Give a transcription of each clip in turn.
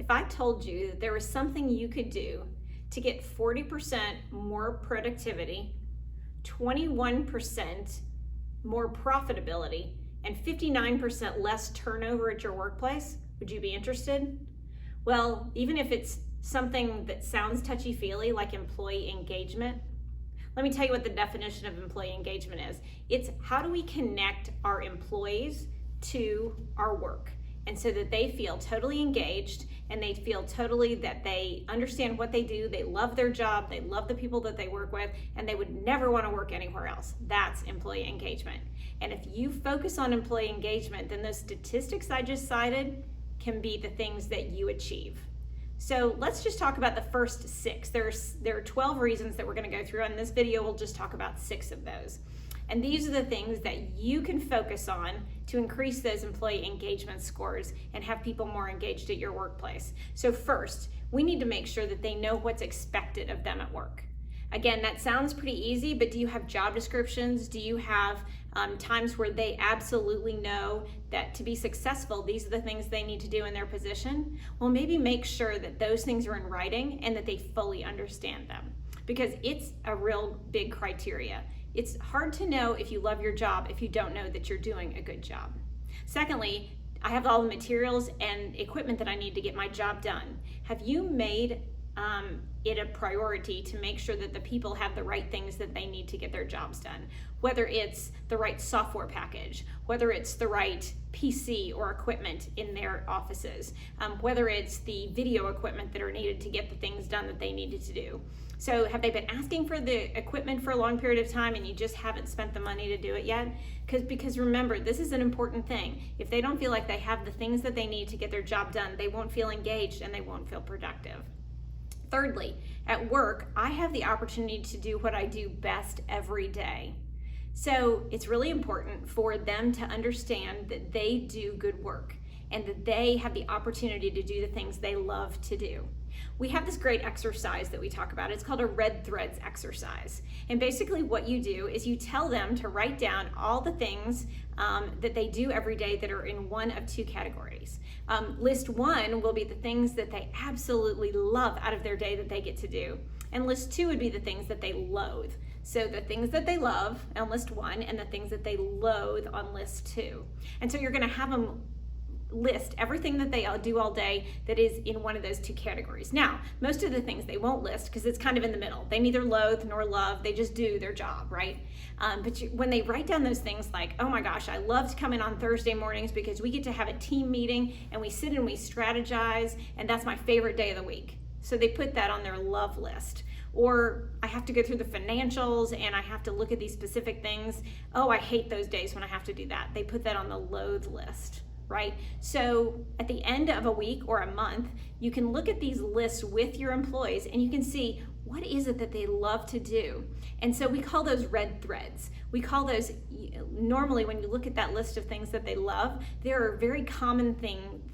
If I told you that there was something you could do to get 40% more productivity, 21% more profitability, and 59% less turnover at your workplace, would you be interested? Well, even if it's something that sounds touchy-feely like employee engagement, let me tell you what the definition of employee engagement is. It's how do we connect our employees to our work, and so that they feel totally engaged and they feel totally that they understand what they do, they love their job, they love the people that they work with, and they would never want to work anywhere else. That's employee engagement. And if you focus on employee engagement, then those statistics I just cited can be the things that you achieve. So let's just talk about the first 6. There are 12 reasons that we're going to go through. In this video, we'll just talk about 6 of those. And these are the things that you can focus on to increase those employee engagement scores and have people more engaged at your workplace. So first, we need to make sure that they know what's expected of them at work. Again, that sounds pretty easy, but do you have job descriptions? Do you have times where they absolutely know that to be successful, these are the things they need to do in their position? Well, maybe make sure that those things are in writing and that they fully understand them, because it's a real big criteria. It's hard to know if you love your job if you don't know that you're doing a good job. Secondly, I have all the materials and equipment that I need to get my job done. Have you made it a priority to make sure that the people have the right things that they need to get their jobs done? Whether it's the right software package, whether it's the right PC or equipment in their offices, whether it's the video equipment that are needed to get the things done that they needed to do. So have they been asking for the equipment for a long period of time and you just haven't spent the money to do it yet? Because remember, this is an important thing. If they don't feel like they have the things that they need to get their job done, they won't feel engaged and they won't feel productive. Thirdly, at work, I have the opportunity to do what I do best every day. So it's really important for them to understand that they do good work and that they have the opportunity to do the things they love to do. We have this great exercise that we talk about. It's called a red threads exercise. And basically what you do is you tell them to write down all the things that they do every day that are in one of 2 categories. List 1 will be the things that they absolutely love out of their day that they get to do. And list 2 would be the things that they loathe. So the things that they love on list 1 and the things that they loathe on list 2. And so you're going to have them list everything that they do all day that is in one of those 2 categories. Now, most of the things they won't list because it's kind of in the middle. They neither loathe nor love, they just do their job, right? When they write down those things like, oh my gosh, I love to come in on Thursday mornings because we get to have a team meeting and we sit and we strategize, and that's my favorite day of the week. So they put that on their love list. Or I have to go through the financials and I have to look at these specific things. Oh, I hate those days when I have to do that. They put that on the loathe list. Right? So at the end of a week or a month, you can look at these lists with your employees and you can see what is it that they love to do. And so we call those red threads. We call those, normally when you look at that list of things that they love, there are very common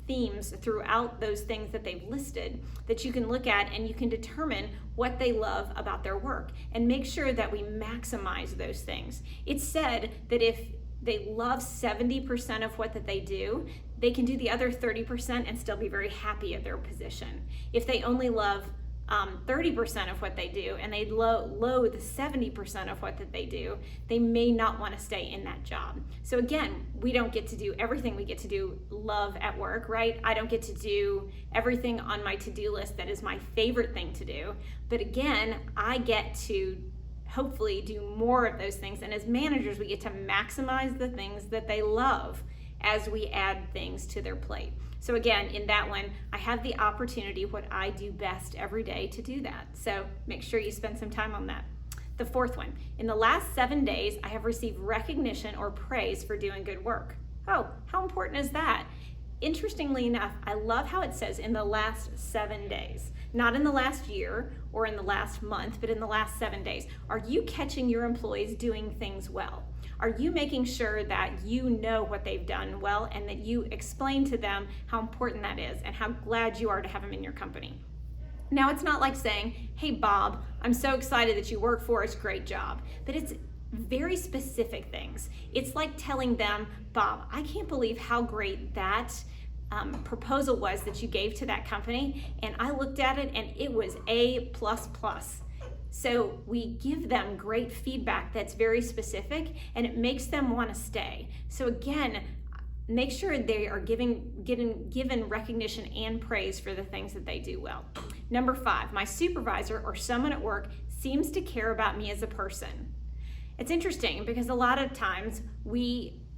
themes throughout those things that they've listed that you can look at, and you can determine what they love about their work and make sure that we maximize those things. It's said that if they love 70% of what that they do, they can do the other 30% and still be very happy at their position. If they only love 30% of what they do and they loathe 70% of what that they do, they may not want to stay in that job. So again, we don't get to do everything we get to do love at work, right? I don't get to do everything on my to-do list that is my favorite thing to do. But again, I get to hopefully do more of those things. And as managers, we get to maximize the things that they love as we add things to their plate. So again, in that one, I have the opportunity, what I do best every day, to do that. So make sure you spend some time on that. The 4th one, in the last 7 days, I have received recognition or praise for doing good work. Oh, how important is that? Interestingly enough, I love how it says in the last 7 days, not in the last year or in the last month, but in the last 7 days. Are you catching your employees doing things well? Are you making sure that you know what they've done well and that you explain to them how important that is and how glad you are to have them in your company? Now, it's not like saying, hey, Bob, I'm so excited that you work for us, great job. But it's very specific things. It's like telling them, Bob, I can't believe how great that proposal was that you gave to that company, and I looked at it and it was A++. So we give them great feedback that's very specific, and it makes them want to stay. So again, make sure they are given recognition and praise for the things that they do well. Number 5, my supervisor or someone at work seems to care about me as a person. It's interesting because a lot of times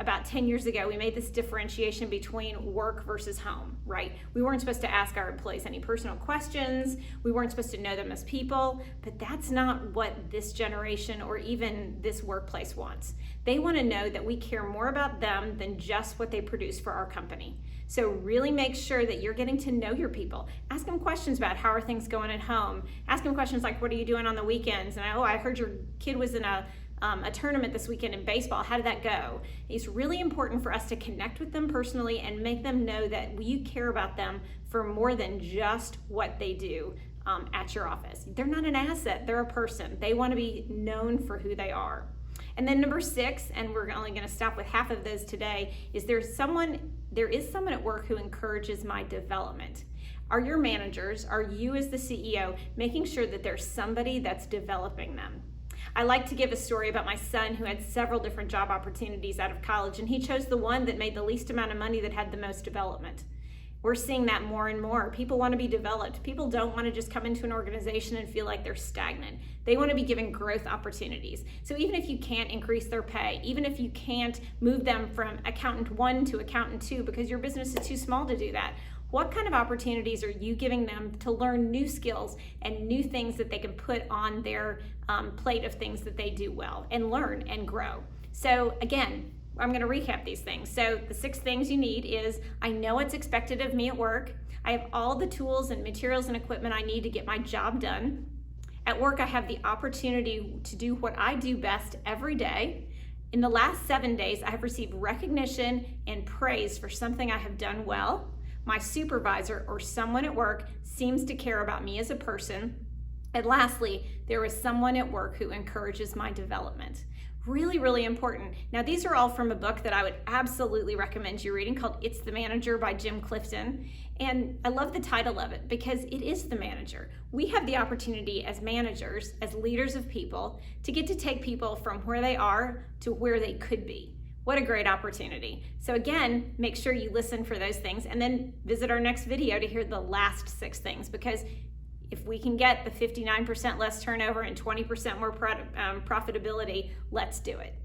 about 10 years ago, we made this differentiation between work versus home, right? We weren't supposed to ask our employees any personal questions. We weren't supposed to know them as people, but that's not what this generation or even this workplace wants. They want to know that we care more about them than just what they produce for our company. So really make sure that you're getting to know your people. Ask them questions about how are things going at home. Ask them questions like, what are you doing on the weekends? And I heard your kid was in a tournament this weekend in baseball. How did that go? It's really important for us to connect with them personally and make them know that you care about them for more than just what they do at your office. They're not an asset, they're a person. They want to be known for who they are. And then number 6, and we're only going to stop with half of those today, is there is someone at work who encourages my development. Are your managers, are you as the CEO, making sure that there's somebody that's developing them? I like to give a story about my son who had several different job opportunities out of college, and he chose the one that made the least amount of money that had the most development. We're seeing that more and more. People want to be developed. People don't want to just come into an organization and feel like they're stagnant. They want to be given growth opportunities. So even if you can't increase their pay, even if you can't move them from accountant 1 to accountant 2 because your business is too small to do that, what kind of opportunities are you giving them to learn new skills and new things that they can put on their plate of things that they do well and learn and grow? So again, I'm going to recap these things. So the 6 things you need is, I know what's expected of me at work. I have all the tools and materials and equipment I need to get my job done. At work, I have the opportunity to do what I do best every day. In the last 7 days, I have received recognition and praise for something I have done well. My supervisor or someone at work seems to care about me as a person. And lastly, there is someone at work who encourages my development. Really, really important. Now, these are all from a book that I would absolutely recommend you reading called It's the Manager by Jim Clifton. And I love the title of it because it is the manager. We have the opportunity as managers, as leaders of people, to get to take people from where they are to where they could be. What a great opportunity. So again, make sure you listen for those things and then visit our next video to hear the last 6 things, because if we can get the 59% less turnover and 20% more profitability, let's do it.